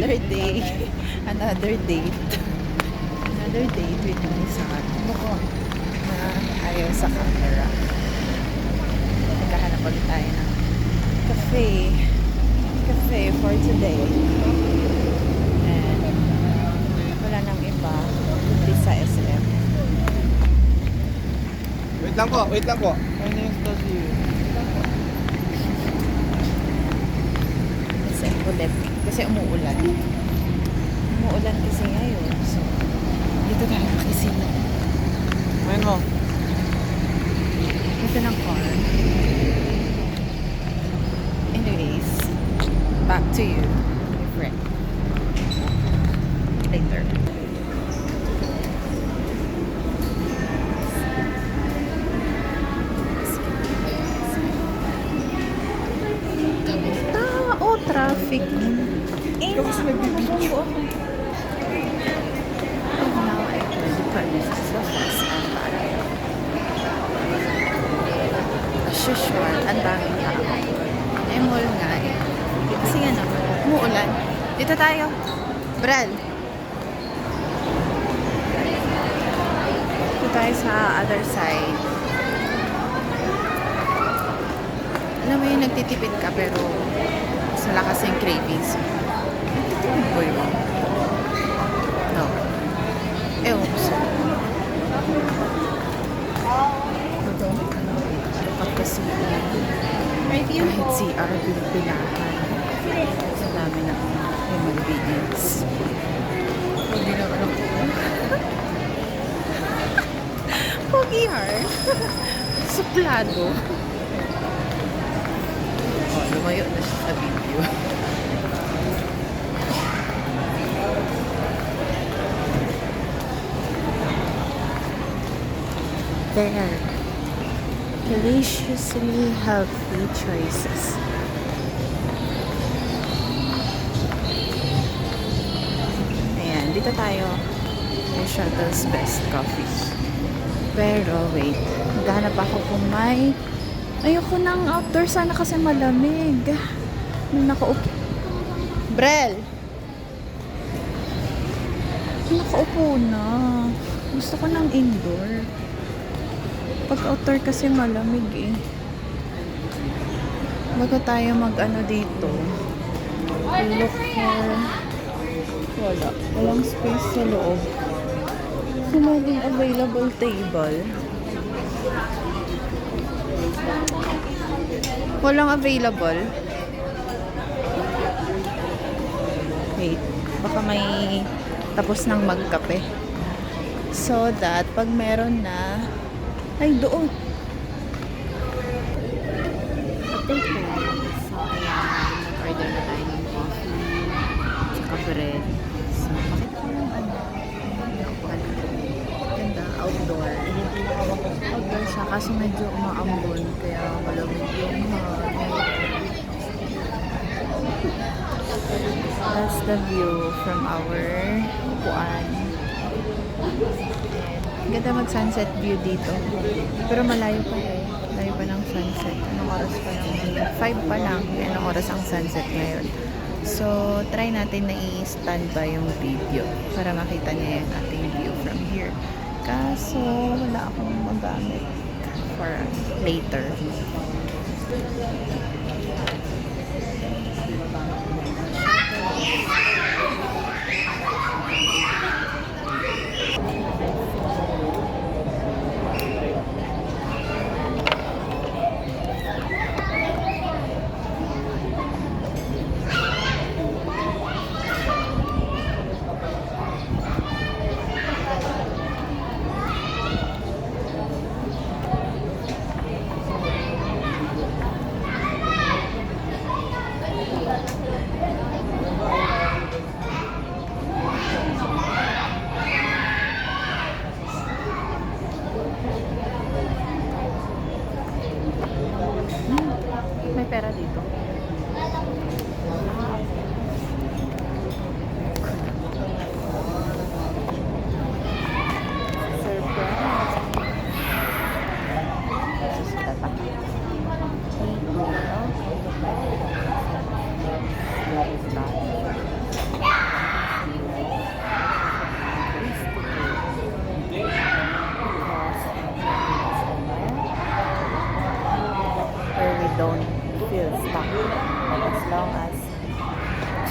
Another day. Another date. Another date with Nissan. Na ayaw sa camera. Naghahanap ulit tayo ng cafe. Cafe for today. And wala nang iba. Kundi sa SM. Wait lang po, wait lang po. My name is Dazzy. SM ulit. Kasi umuulan. Umuulan kasi ngayon. So, dito tayo makisino. Ayun mo. Ito ng car. Anyways, back to you, my friend. Later. Tao, traffic. Eh, Ikaw kasi nagbibideo. now I can purchase the first as usual, ang daming tao. Eh, mall nga eh. Kasi nga naman, umuulan. Dito tayo. Brad. Dito tayo sa other side. Alam mo yung nagtitipid ka pero sa lakas yung cravings. Nagtitipid ba yun? No. Ewan ko sa kasi kahit CR bilahan sa dami na human beings. Hindi na alam ko. Pogi-har. Suplado. Oh, lumayo na siya sa video. There. Deliciously healthy choices. Ayan, dito tayo. May Shuttle's Best Coffee. Pero wait, maghanap ako kung may... Ayoko ng outdoor sana kasi malamig. May nakaupo. Brel! Nakaupo na. Gusto ko ng indoor. Pag outdoor kasi malamig eh. Bago tayo mag-ano dito. Look for... Wala. Walang space sa loob. Wala din available table. Walang available. Wait. Baka may tapos ng magkape. So that pag meron na ay, doon. Update ko. So, ayan. Nag-order na tayo ng coffee. Tsaka bread. So, bakit ko yung ano? Ganda. Outdoor. Outdoor siya. Kasi medyo umaambon. Kaya malamig yung that's the view from our upuan. Ganda mag-sunset view dito. Pero malayo pa eh. Malayo pa ng sunset. Anong oras pa lang? 5 pa lang. Anong oras ang sunset ngayon? So, try natin na i-standby yung video para makita niya yung ating view from here. Kaso, wala akong magamit for later. May pera dito. Surprise! don't feel stuck. And as long as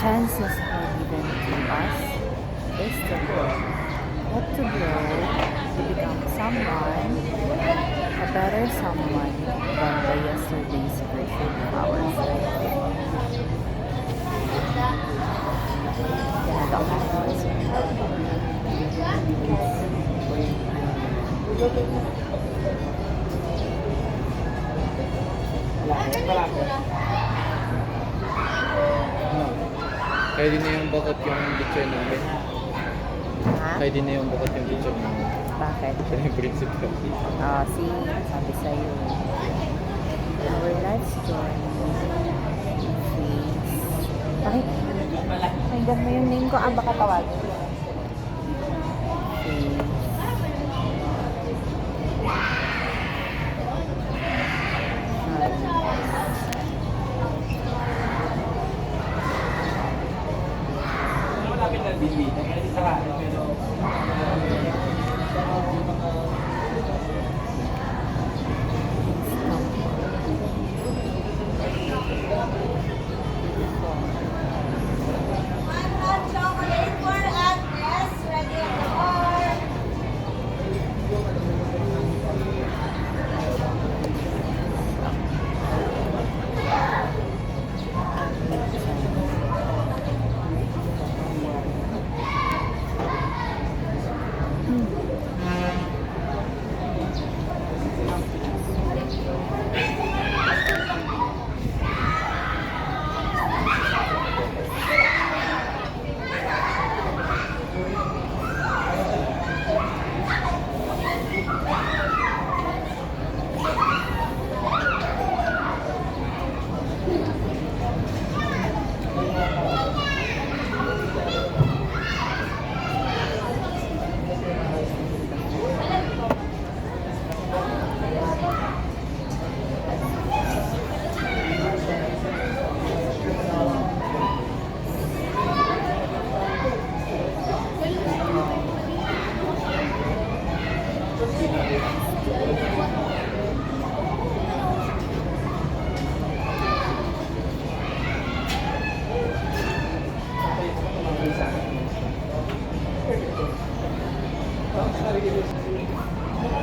chances are given to us is to grow. Not to grow, to become someone, a better someone than the yesterday's version of ourselves. Kaya din na yung bakot yung picture namin. Ha? Kaya din na yung bakot yung picture namin. Bakit? Siya yung principal. See, sabi sa'yo, our life's journey is... Pakinggan mo yung name ko. Baka tawagin. Chocolate for Agnes, ready on the board.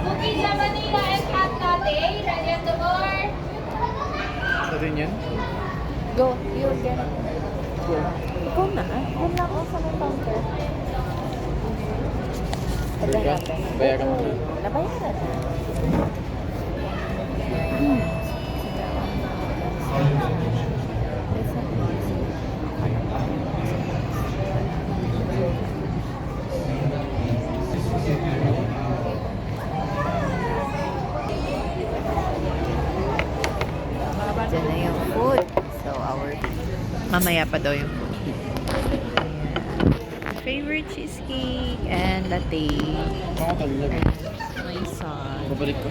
Cookies sa Manila and hot latte, ready on the board. Ano rin yan? Go, you again. Ikaw na. Yan lang ako sa may counter. Bayaran mo na. Nabayaran na. Diyan na yung food. So, mamaya pa daw yung food. Ayan. Favorite cheesecake and latte. May sauce. Babalik ko.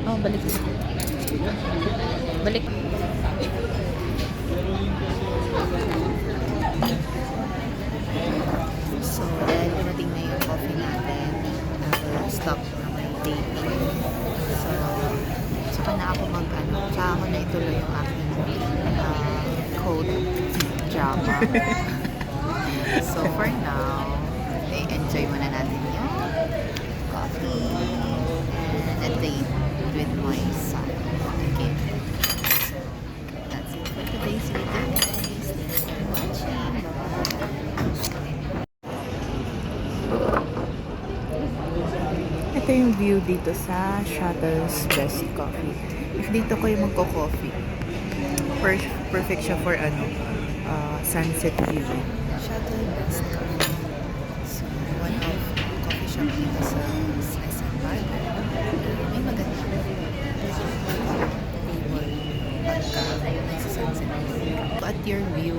Oh, balik. Balik. So, dahil dumating na yung coffee natin, I will stop na my dating. So, saka na ako saka ako na ituloy yung aking code drama. So, for now, enjoy muna natin yung coffee and a date with my son. Okay. So, that's it for today's video, guys. Thanks for watching. Ito yung view dito sa Shuttle's Best Coffee. If dito kayo magko-coffee, perfect siya for sunset viewing. Shuttle Best Coffee. So, one of coffee shop dito sa SM Barco. May maganda table pagka nagsasunset. At your view,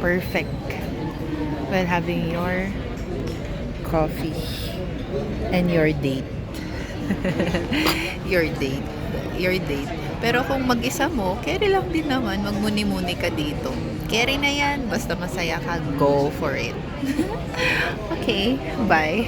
perfect while having your coffee and your date. Your date. Pero kung mag-isa mo, carry lang din naman. Magmuni-muni ka dito. Carry na yan. Basta masaya ka, go for it. Okay, bye.